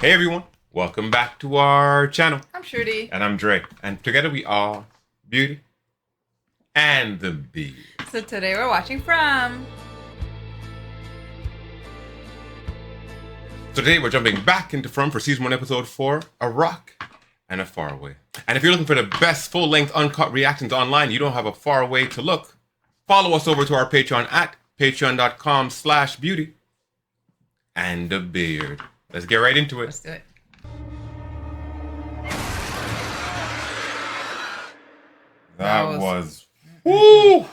Hey everyone, welcome back to our channel. I'm Shruti. And I'm Dre. And together we are Beauty and the Beast. So today we're watching From. So today we're jumping back into From for season 1 episode 4, A Rock and a Farway. And if you're looking for the best full-length uncut reactions online, you don't have a far way to look. Follow us over to our Patreon at patreon.com/beauty and the beard. Let's get right into it. Let's do it. That was woo!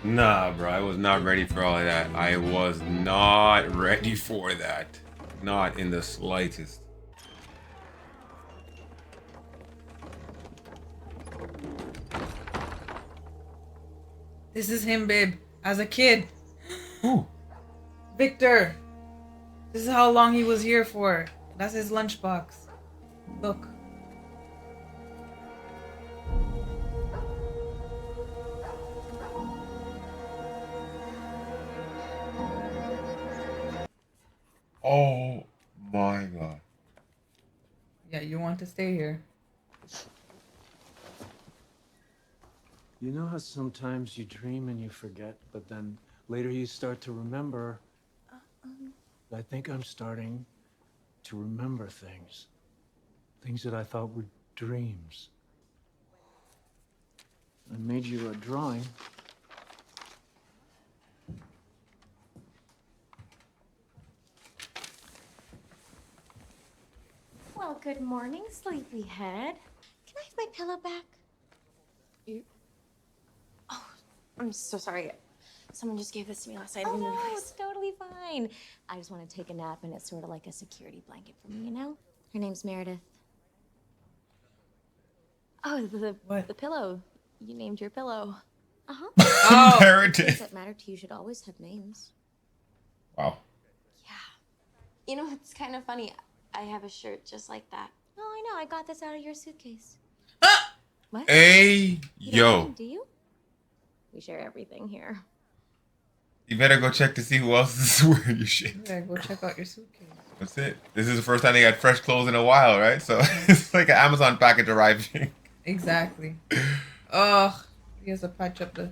Nah, bro, I was not ready for all of that. I was not ready for that. Not in the slightest. This is him, babe. As a kid. Ooh. Victor. This is how long he was here for. That's his lunchbox. Look. Oh my god. Yeah, you want to stay here. You know how sometimes you dream and you forget, but then later you start to remember? I think I'm starting to remember things. Things that I thought were dreams. I made you a drawing. Well, good morning, sleepyhead. Can I have my pillow back? Oh, I'm so sorry. Someone just gave this to me last night. Oh, no, it's totally fine. I just want to take a nap, and it's sort of like a security blanket for me, you know? Her name's Meredith. Oh, the pillow. You named your pillow. Uh-huh. Oh. Meredith. Things that matter to you should always have names. Wow. Yeah. You know, it's kind of funny. I have a shirt just like that. Oh, I know. I got this out of your suitcase. What? Hey, You don't yo. mind, do you? We share everything here. You better go check to see who else is wearing your shit. Yeah, go check out your suitcase. That's it. This is the first time they got fresh clothes in a while, right? So it's like an Amazon package arriving. Exactly. Oh, he has to patch up the...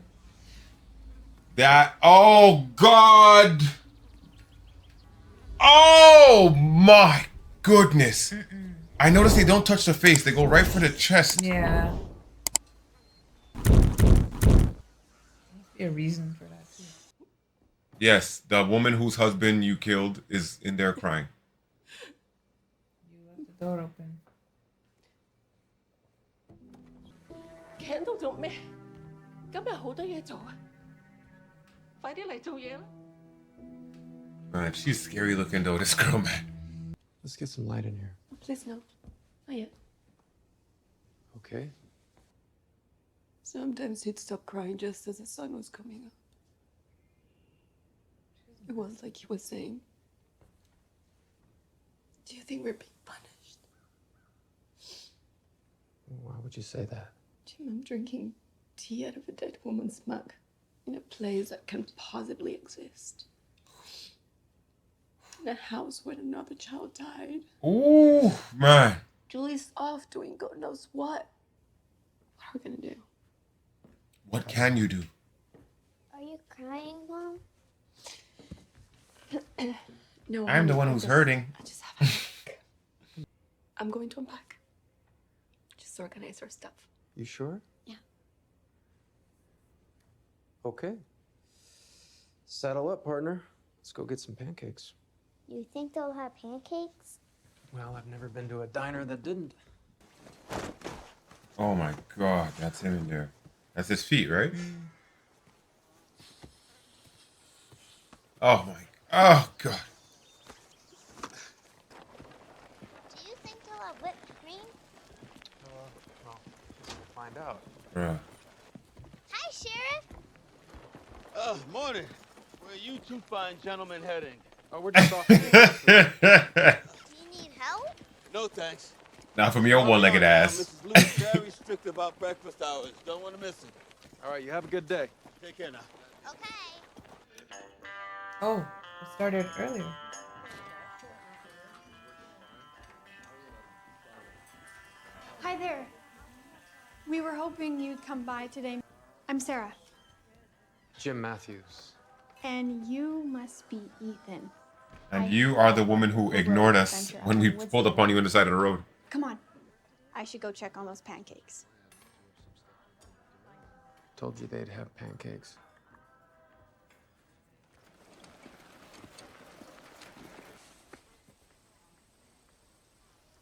That, oh god. Oh my goodness. I noticed they don't touch the face. They go right for the chest. Yeah. Must be a reason for that, too. Yes, the woman whose husband you killed is in there crying. You left the door open. Candle 做咩？今日好多嘢做啊！快啲嚟做嘢啦！ Man, she's scary looking though, this girl, man. Let's get some light in here. Please no, not yet. Okay? Sometimes he'd stop crying just as the sun was coming up. It was like he was saying, "Do you think we're being punished?" Why would you say that? Jim, I'm drinking tea out of a dead woman's mug in a place that can't possibly exist. In a house where another child died. Ooh, man. Julie's off doing God knows what. What are we gonna do? What can you do? Are you crying, Mom? No, I'm the honey, one I who's just- hurting. I just have a headache. I'm going to unpack. Just organize our stuff. You sure? Yeah. Okay. Saddle up, partner. Let's go get some pancakes. You think they'll have pancakes? Well, I've never been to a diner that didn't. Oh my god, that's him in there. That's his feet, right? Oh my, oh god. Do you think they'll have whipped cream? Well, we'll find out. Bruh. Hi, Sheriff. Morning. Where are you two fine gentlemen heading? Oh, we're just off. To Do you need help? No thanks. Not from your one-legged ass. Mrs. Lewis very strict about breakfast hours. Don't want to miss it. All right, you have a good day. Take care now. Okay. Oh, it started earlier. Hi there. We were hoping you'd come by today. I'm Sarah. Jim Matthews. And you must be Ethan. And you are the woman who ignored us when we pulled up on you on the side of the road. Come on. I should go check on those pancakes. Told you they'd have pancakes.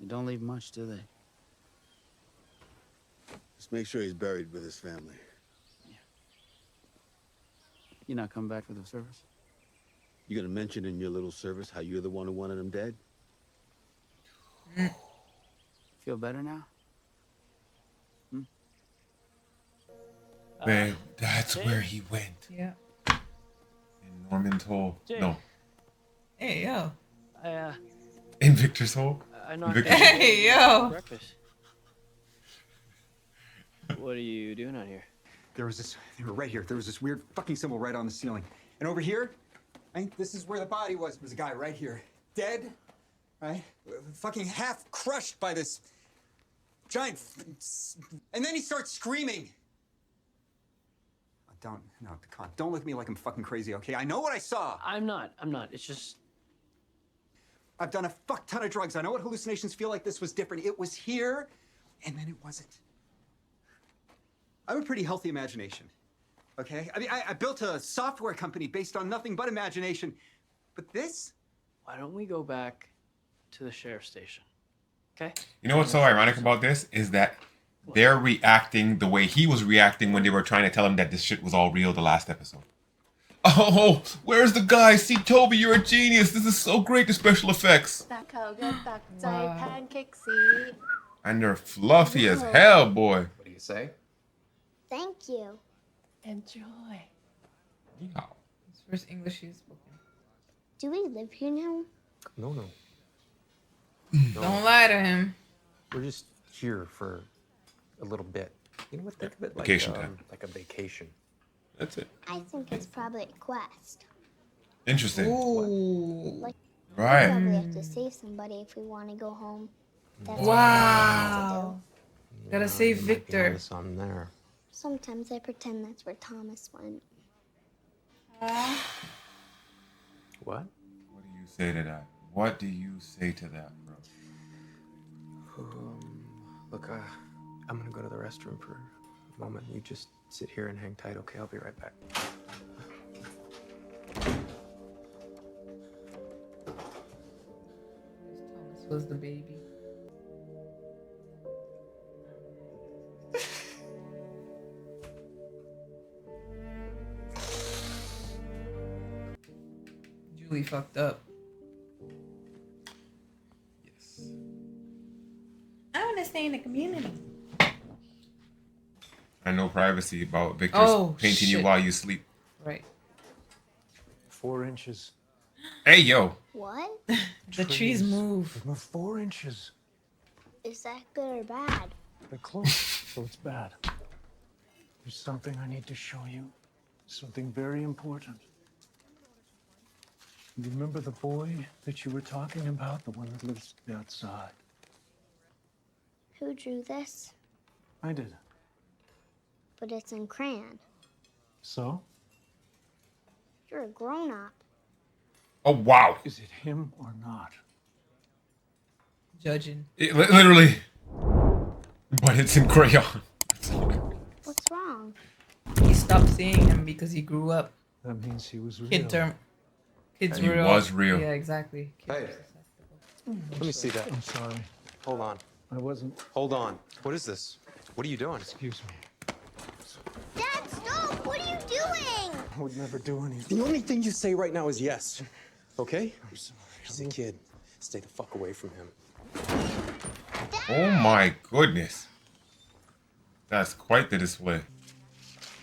They don't leave much, do they? Just make sure he's buried with his family. You not coming back for the service? You gonna mention in your little service how you're the one who wanted him dead? Feel better now? Man, that's where he went. Yeah. In Norman's hole. No. Hey, yo. In Victor's hole? I knocked Victor's out Hey, yo. breakfast. What are you doing out here? They were right here. There was this weird fucking symbol right on the ceiling. And over here, I think this is where the body was. There was a guy right here. Dead, right? Fucking half crushed by this giant... And then he starts screaming. Don't look at me like I'm fucking crazy, okay? I know what I saw. I'm not. It's just... I've done a fuck ton of drugs. I know what hallucinations feel like. This was different. It was here, and then it wasn't. I have a pretty healthy imagination, okay? I mean, I built a software company based on nothing but imagination. But this? Why don't we go back to the sheriff's station? Okay? You know what's so ironic about this is that they're reacting the way he was reacting when they were trying to tell him that this shit was all real the last episode. Oh, where's the guy? See, Toby, you're a genius. This is so great, the special effects. And they're fluffy as hell, boy. What do you say? Thank you. Enjoy. Yeah. His first English he's spoken. Do we live here now? No. Don't lie to him. We're just here for a little bit. You know what? Think of it like Vacation time. Like a vacation. That's it. I think it's probably a quest. Interesting. Ooh. Like, Right. we probably have to save somebody if we want to go home. That's Wow. Gotta save you might be Victor. onto something there. Sometimes I pretend that's where Thomas went. What? What do you say to that? What do you say to that, bro? Look, I'm gonna go to the restroom for a moment. You just sit here and hang tight, okay? I'll be right back. Thomas was the baby. Julie fucked up. Yes. I want to stay in the community. And no privacy about Victor's Oh, painting you shit. while you sleep. Right. 4 inches. Hey, yo. What? The trees move. They move 4 inches. Is that good or bad? They're close, so it's bad. There's something I need to show you. Something very important. You remember the boy that you were talking about? The one that lives outside? Who drew this? I did. But it's in crayon. So? You're a grown-up. Oh, wow. Is it him or not? Judging. Literally. But it's in crayon. What's wrong? He stopped seeing him because he grew up. That means he was real. Kids He real. was real. Yeah, exactly. Hey. Let me see that. I'm sorry. Hold on. I wasn't. Hold on. What is this? What are you doing? Excuse me. Dad, stop! What are you doing? I would never do anything. The only thing you say right now is yes. Okay? He's a kid. Stay the fuck away from him. Oh, my goodness. That's quite the display.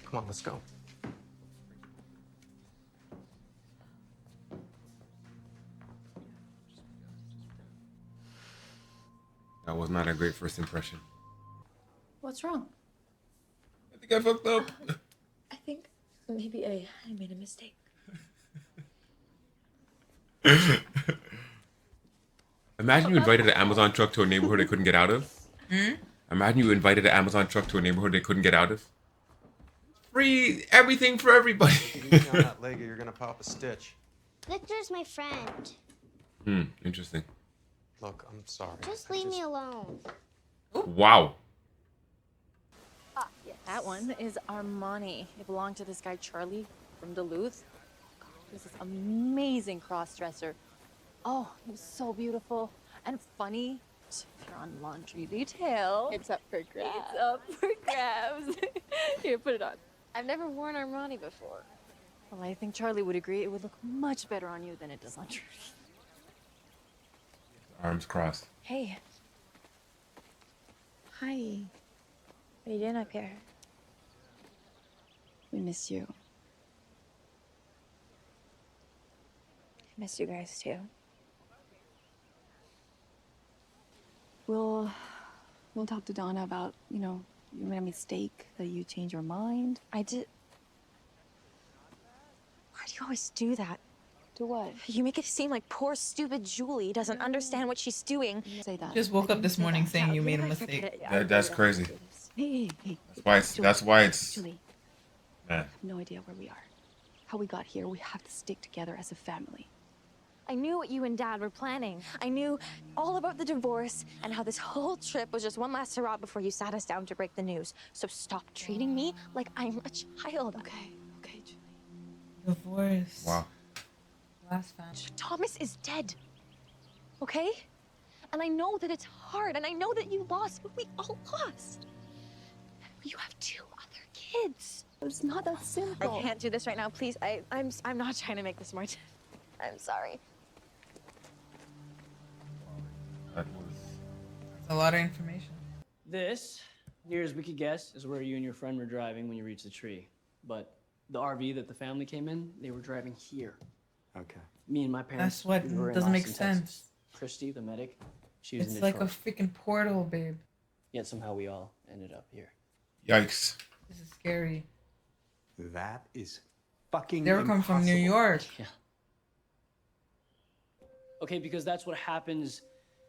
Come on, let's go. That was not a great first impression. What's wrong? I think I fucked up. I think maybe I made a mistake. Imagine you invited an Amazon truck to a neighborhood they couldn't get out of. Imagine you invited an Amazon truck to a neighborhood they couldn't get out of. Free everything for everybody. You down that leg or you're gonna pop a stitch. Victor's my friend. Interesting. Look, I'm sorry. Just leave me alone. Wow. Ah, yes. That one is Armani. It belonged to this guy Charlie from Duluth. God, he was this amazing cross-dresser. Oh, he was so beautiful and funny. If you're on laundry detail, it's up for grabs. It's up for grabs. Here, put it on. I've never worn Armani before. Well, I think Charlie would agree. It would look much better on you than it does on Trudy. Arms crossed. Hey. Hi. What are you doing up here? We miss you. I miss you guys too. We'll talk to Donna about, you made a mistake, that you changed your mind. I did. Why do you always do that? Do what? You make it seem like poor, stupid Julie doesn't understand what she's doing. Say that. Just woke up this morning saying you made a mistake. That's crazy. Hey. That's why it's. Julie, I have no idea where we are. How we got here. We have to stick together as a family. I knew what you and Dad were planning. I knew all about the divorce and how this whole trip was just one last hurrah before you sat us down to break the news. So stop treating me like I'm a child. Okay, Julie. Divorce. Wow. Last time. Thomas is dead. Okay? And I know that it's hard, and I know that you lost, but we all lost. You have 2 other kids. It's not that simple. I can't do this right now, please. I'm not trying to make this more. I'm sorry. That was. That's a lot of information. This, near as we could guess, is where you and your friend were driving when you reached the tree. But the RV that the family came in, they were driving here. Okay. Me and my parents. That's what we were in doesn't make Austin, Texas. sense. Christy, the medic, she was It's in like a Detroit. freaking portal, babe. Yet somehow we all ended up here. Yikes. This is scary. That is fucking They were coming from New York. Yeah. Okay, because that's what happens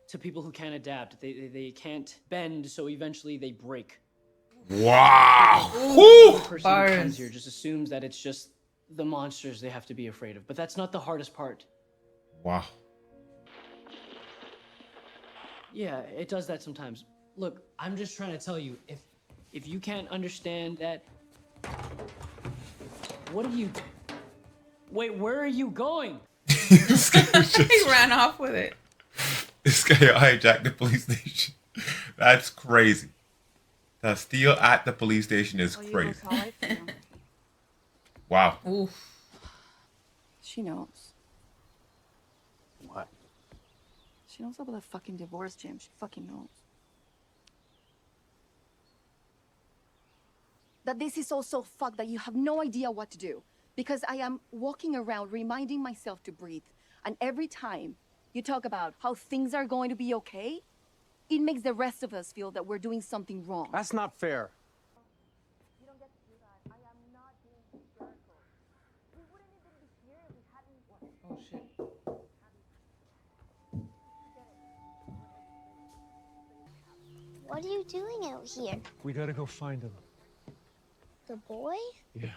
to people who can't adapt. They can't bend, so eventually they break. Wow. The person who Bars. comes here just assumes that it's just the monsters they have to be afraid of. But that's not the hardest part. Wow. Yeah, it does that sometimes. Look, I'm just trying to tell you, if you can't understand that... What are you... Wait, where are you going? He ran off with it. This guy hijacked the police station. That's crazy. The steal at the police station is crazy. Wow. Oof. She knows. What? She knows about the fucking divorce, Jim. She fucking knows. That this is all so fucked that you have no idea what to do. Because I am walking around reminding myself to breathe. And every time you talk about how things are going to be okay, it makes the rest of us feel that we're doing something wrong. That's not fair. You don't get to do that. I am not being hysterical. We wouldn't even be here if we hadn't... Oh shit. What are you doing out here? We gotta go find him. The boy? Yeah.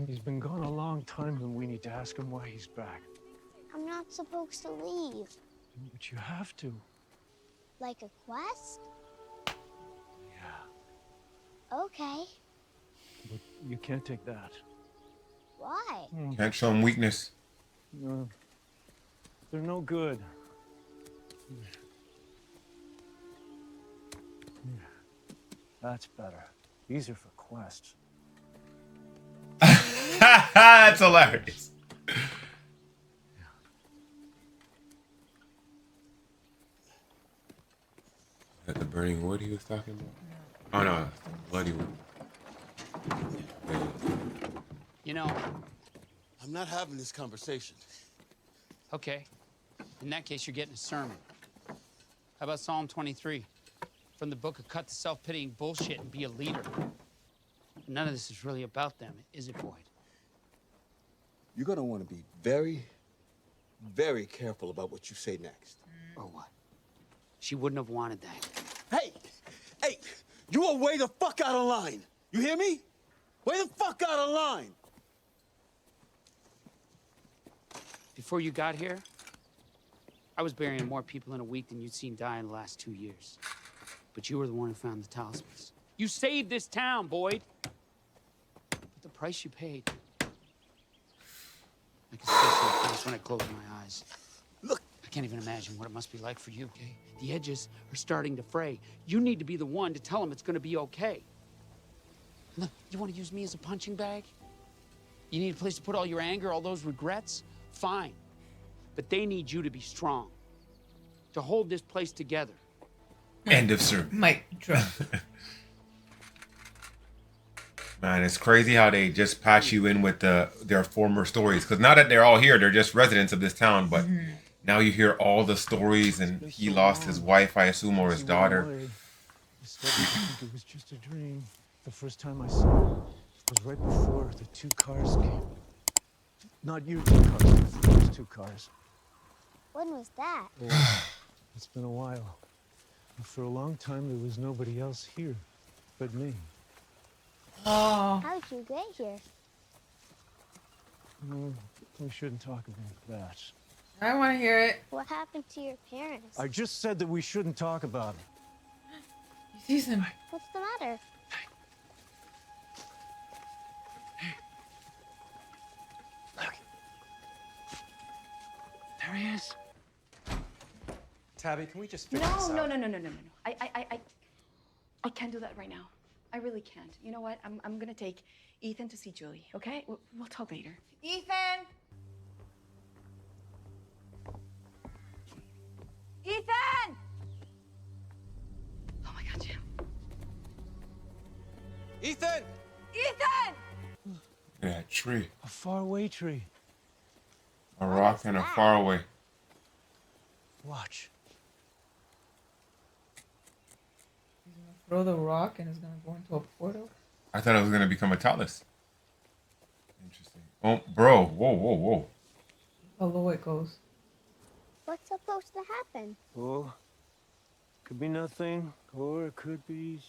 He's been gone a long time, and we need to ask him why he's back. I'm not supposed to leave. But you have to. Like a quest? Yeah. Okay. But you can't take that. Why? Can't show him weakness. No. They're no good. That's better. These are for quests. That's hilarious. That the burning wood he was talking about? Oh no, bloody wood. You know, I'm not having this conversation. okay. In that case, you're getting a sermon. How about Psalm 23? From the book of cut the self-pitying bullshit and be a leader. None of this is really about them, is it, Boyd? You're gonna want to be very, very careful about what you say next. Or what? She wouldn't have wanted that. Hey! You are way the fuck out of line. You hear me? Way the fuck out of line. Before you got here, I was burying more people in a week than you'd seen die in the last 2 years. But you were the one who found the talismans. You saved this town, Boyd. But the price you paid, I can still see the face when I close my eyes. Look. I can't even imagine what it must be like for you, okay? The edges are starting to fray. You need to be the one to tell them it's gonna be okay. Look, you wanna use me as a punching bag? You need a place to put all your anger, all those regrets? Fine. But they need you to be strong. To hold this place together. End of service. Mic drop. Man, it's crazy how they just patch you in with their former stories. Because now that they're all here, they're just residents of this town. But now you hear all the stories, and he lost his wife, I assume, or his daughter. I started to think it was just a dream. The first time I saw it was right before the 2 cars came. Not you 2 cars, the first 2 cars. When was that? Oh, it's been a while. For a long time, there was nobody else here but me. Oh. How'd you get here? We shouldn't talk about that. I want to hear it. What happened to your parents? I just said that we shouldn't talk about it. He sees him. What's the matter? Look. There he is. Tabby, can we just figure this out? No. I can't do that right now. I really can't. You know what? I'm gonna take Ethan to see Julie, okay? We'll talk later. Ethan! Ethan! Oh my God, Jim. Ethan! Ethan! Look at that tree. A faraway tree. A rock and a faraway. Watch. He's gonna throw the rock and it's gonna go into a portal. I thought it was gonna become a talus. Interesting. Oh, bro! Whoa! How low it goes. What's supposed to happen? Oh, could be nothing, or it could be.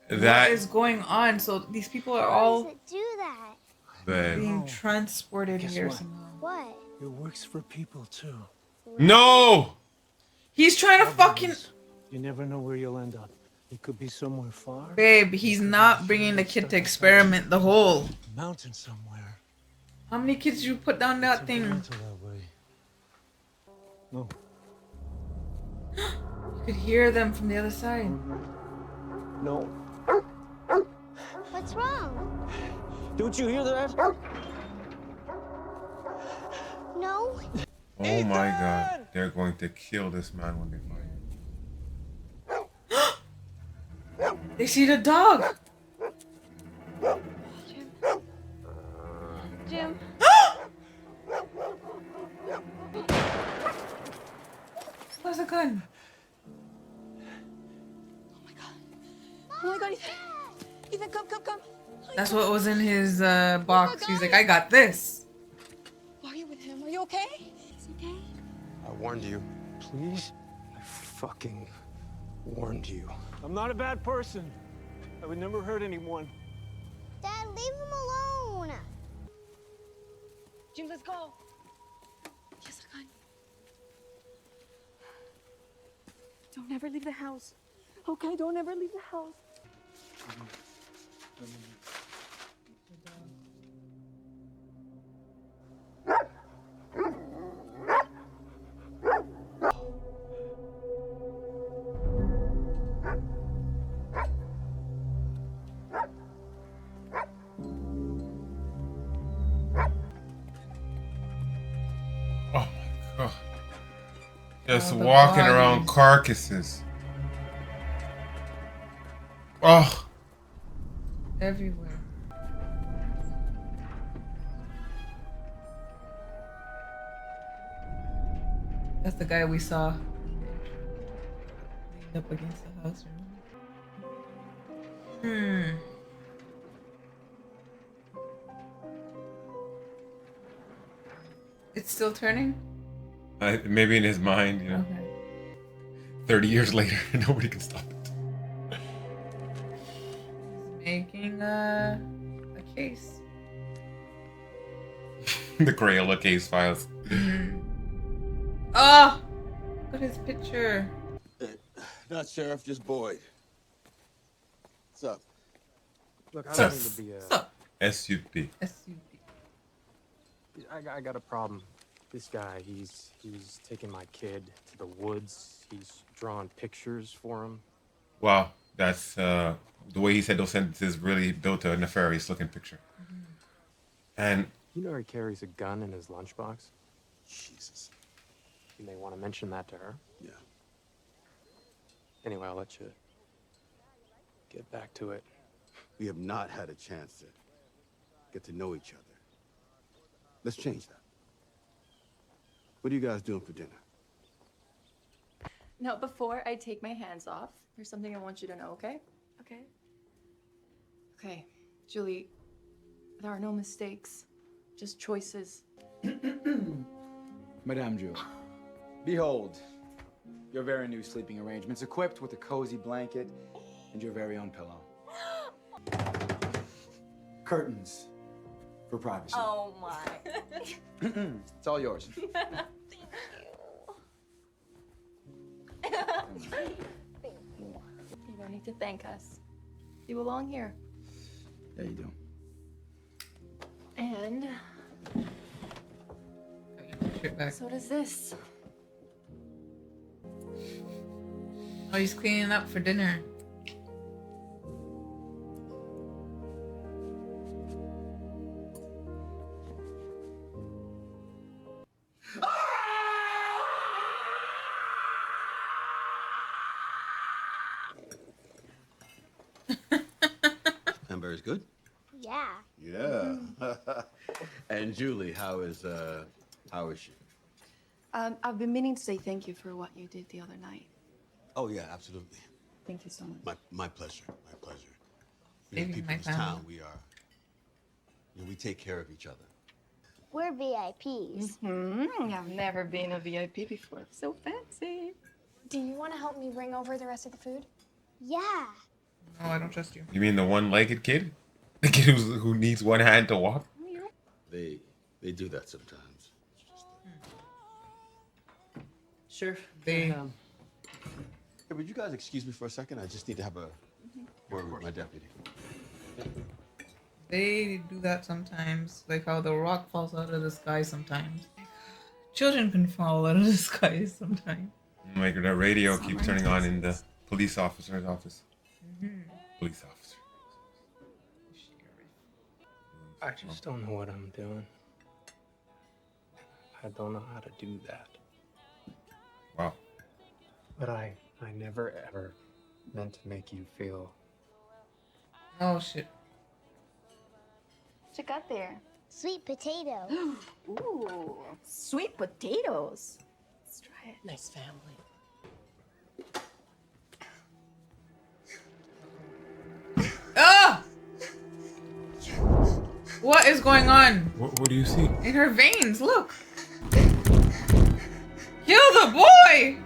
What is going on? So these people are How all does it do that? being transported Guess here what? somehow. What? It works for people too. No! He's trying to fucking. You never know where you'll end up. It could be somewhere far. Babe, he's not bringing the kid to experiment the hole. Mountain somewhere. How many kids you put down that thing? That way. No. You could hear them from the other side. No. What's wrong? Don't you hear that? No. Oh my God! They're going to kill this man when they find him. They see the dog. Jim. Where's the gun? Oh my God, Ethan. Ethan, come. That's what was in his box. He's like, I got this. Why are you with him? Are you okay? It's okay. I warned you. Please? I fucking warned you. I'm not a bad person. I would never hurt anyone. Dad, leave him alone. Jim, let's go. Yes, I can. Don't ever leave the house. Okay, don't ever leave the house. Oh my God! Just Oh, the walking around bodies. carcasses. Oh. Everywhere. That's the guy we saw leaned up against the house. Remember? It's still turning? Maybe in his mind, you know. Okay. 30 years later, nobody can stop it. He's making a case. The Crayola case files. Oh! Look at his picture. Not Sheriff, just Boyd. What's up? Look, I Sup. don't mean to be SUP. I got a problem. This guy, he's taking my kid to the woods. He's drawing pictures for him. Wow, that's the way he said those sentences really built a nefarious looking picture. And You know he carries a gun in his lunchbox? Jesus. You may want to mention that to her. Yeah. Anyway, I'll let you get back to it. We have not had a chance to get to know each other. Let's change that. What are you guys doing for dinner? Now, before I take my hands off, there's something I want you to know, okay? Okay. Okay, Julie, there are no mistakes, just choices. Madame Jules, behold, your very new sleeping arrangements equipped with a cozy blanket and your very own pillow. Curtains for privacy. Oh my. It's all yours. You don't need to thank us. You belong here. Yeah, you do. And so does this. Oh, he's cleaning up for dinner. Hamburger's good? Yeah. Yeah. And Julie, how is she? I've been meaning to say thank you for what you did the other night. Oh yeah, absolutely. Thank you so much. My pleasure. My pleasure. You know, Saving people my in this family. town, we take care of each other. We're VIPs. I've never been a VIP before. So fancy. Do you want to help me bring over the rest of the food? Yeah. No, I don't trust you. you mean the one-legged kid? The kid who needs one hand to walk? They do that sometimes. Sure. They- Hey, would you guys excuse me for a second? I just need to have a word with my deputy. They do that sometimes, like how the rock falls out of the sky sometimes. Children can fall out of the sky sometimes. Like that radio keeps turning on in the police officer's office. Police officer. I just don't know what I'm doing. I don't know how to do that. Wow. But I never ever meant to make you feel. Oh shit. What you got there? Sweet potato. Ooh, sweet potatoes. Let's try it. Nice family. Ah! What is going on? What do you see? In her veins, look. Kill the boy!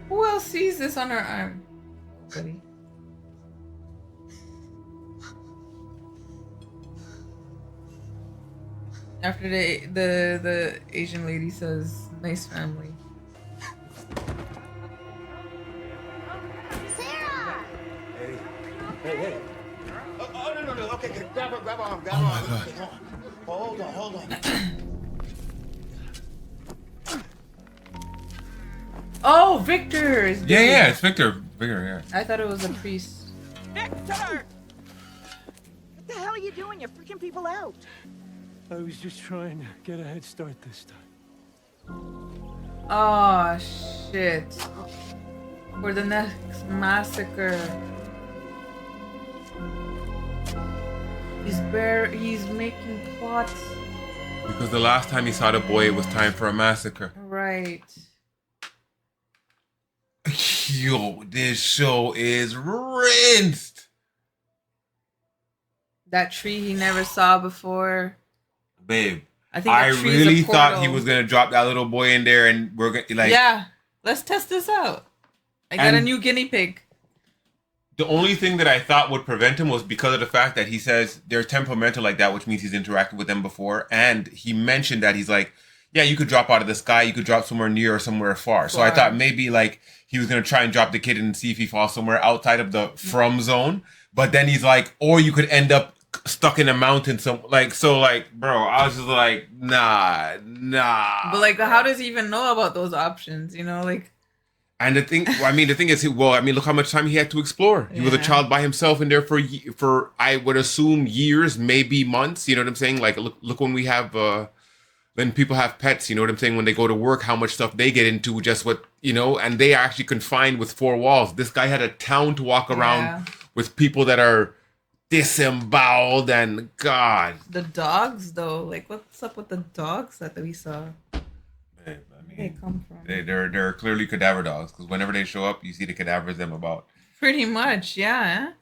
Who else sees this on her arm? Nobody. After the Asian lady says, "Nice family." Sarah! Hey. Oh, no. Okay, grab her arm, grab her arm. Hold on. Oh, Victor is doing Yeah, it. it's Victor. Victor, yeah. I thought it was a priest. Victor! What the hell are you doing? You're freaking people out. I was just trying to get a head start this time. Oh shit. For the next massacre. He's making plots. Because the last time he saw the boy, it was time for a massacre. Right. Yo, this show is rinsed. That tree he never saw before. Babe, I think I that tree's a really thought he portal. was gonna drop that little boy in there, and we're gonna like. Yeah, let's test this out. I got a new guinea pig. The only thing that I thought would prevent him was because of the fact that he says they're temperamental like that, which means he's interacted with them before. And he mentioned that he's like, yeah, you could drop out of the sky, you could drop somewhere near or somewhere far. So I thought maybe like he was going to try and drop the kid and see if he falls somewhere outside of the from zone. But then he's like, or you could end up stuck in a mountain. So bro, I was just like, nah. But like, how does he even know about those options? You know, like. And the thing is, look how much time he had to explore. He was a child by himself in there for I would assume years, maybe months. You know what I'm saying? Like, look when we have, when people have pets, you know what I'm saying? When they go to work, how much stuff they get into, just what, you know, and they are actually confined with four walls. This guy had a town to walk around with people that are disemboweled and God. The dogs, though, like, what's up with the dogs that we saw? Where they come from? They're clearly cadaver dogs because whenever they show up, you see the cadavers them about. Pretty much, yeah.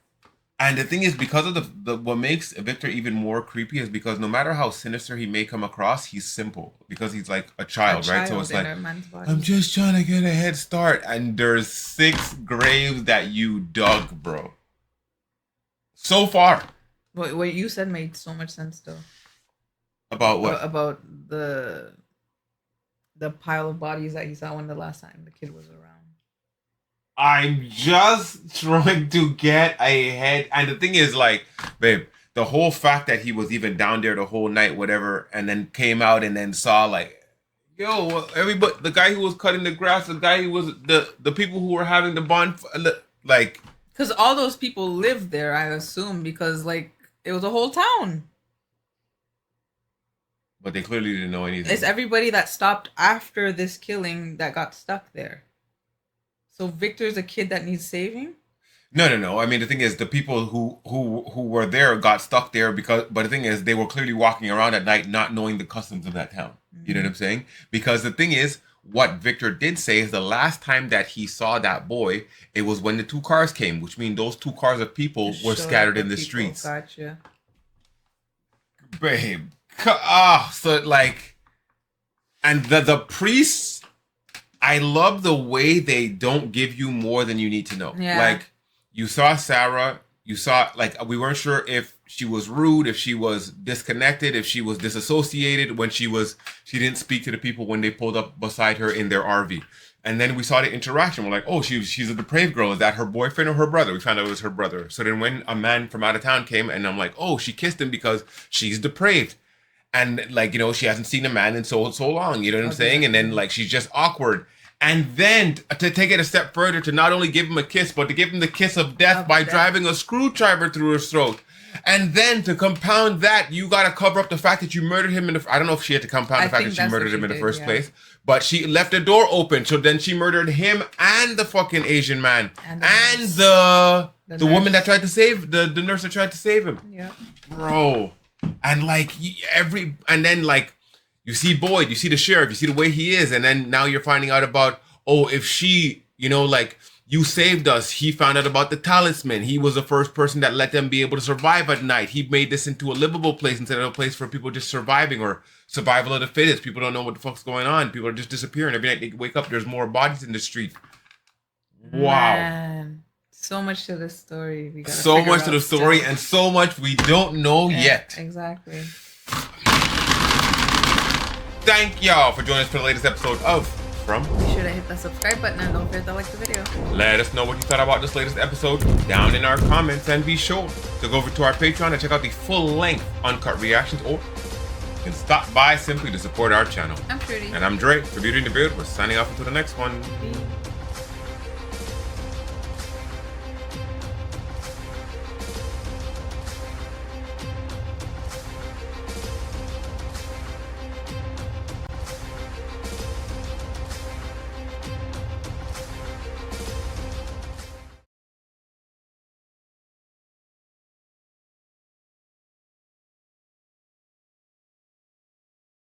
And the thing is, because of the what makes Victor even more creepy is because no matter how sinister he may come across, he's simple because he's like a child, right? So it's like, I'm just trying to get a head start, and there's 6 graves that you dug, bro. So far. What you said made so much sense, though. About what? About the pile of bodies that he saw when the last time the kid was around. I'm just trying to get ahead. And the thing is, like, babe, the whole fact that he was even down there the whole night, whatever, and then came out and then saw, like, yo, everybody, the guy who was cutting the grass, the guy who was, the people who were having the bonfire, like. Because all those people lived there, I assume, because, like, it was a whole town. But they clearly didn't know anything. It's everybody that stopped after this killing that got stuck there. So Victor's a kid that needs saving? No. I mean, the thing is, the people who were there got stuck there but the thing is, they were clearly walking around at night not knowing the customs of that town. Mm-hmm. You know what I'm saying? Because the thing is, what Victor did say is the last time that he saw that boy, it was when the 2 cars came, which means those 2 cars of people were scattered in the streets. Gotcha. Babe. So like, and the priests, I love the way they don't give you more than you need to know. Yeah. Like, you saw Sarah, you saw, like, we weren't sure if she was rude, if she was disconnected, if she was disassociated when she didn't speak to the people when they pulled up beside her in their RV. And then we saw the interaction. We're like, oh, she's a depraved girl. Is that her boyfriend or her brother? We found out it was her brother. So then when a man from out of town came, and I'm like, oh, she kissed him because she's depraved. And, like, you know, she hasn't seen a man in so long, you know what I'm saying? And then, like, she's just awkward. And then to take it a step further, to not only give him a kiss, but to give him the kiss of death by driving a screwdriver through his throat. And then to compound that, you got to cover up the fact that you murdered him I don't know if she had to compound the fact that she murdered him in the first place. But she left the door open. So then she murdered him and the fucking Asian man. And the woman that tried to save, the nurse that tried to save him. Yeah. Bro. And like and then like you see Boyd, you see the sheriff, you see the way he is, and then now you're finding out about, oh, if she, you know, like, you saved us. He found out about the talisman. He was the first person that let them be able to survive at night. He made this into a livable place instead of a place for people just surviving or survival of the fittest. People don't know what the fuck's going on. People are just disappearing. Every night they wake up, there's more bodies in the street. Wow. Man. So much to the story. So much to the story and so much we don't know yet. Exactly. Thank y'all for joining us for the latest episode of From. Be sure to hit the subscribe button and don't forget to like the video. Let us know what you thought about this latest episode down in our comments, and be sure to go over to our Patreon and check out the full-length uncut reactions, or you can stop by simply to support our channel. I'm Shruti. And I'm Dre. For Beauty in the Beard, we're signing off until the next one. Peace.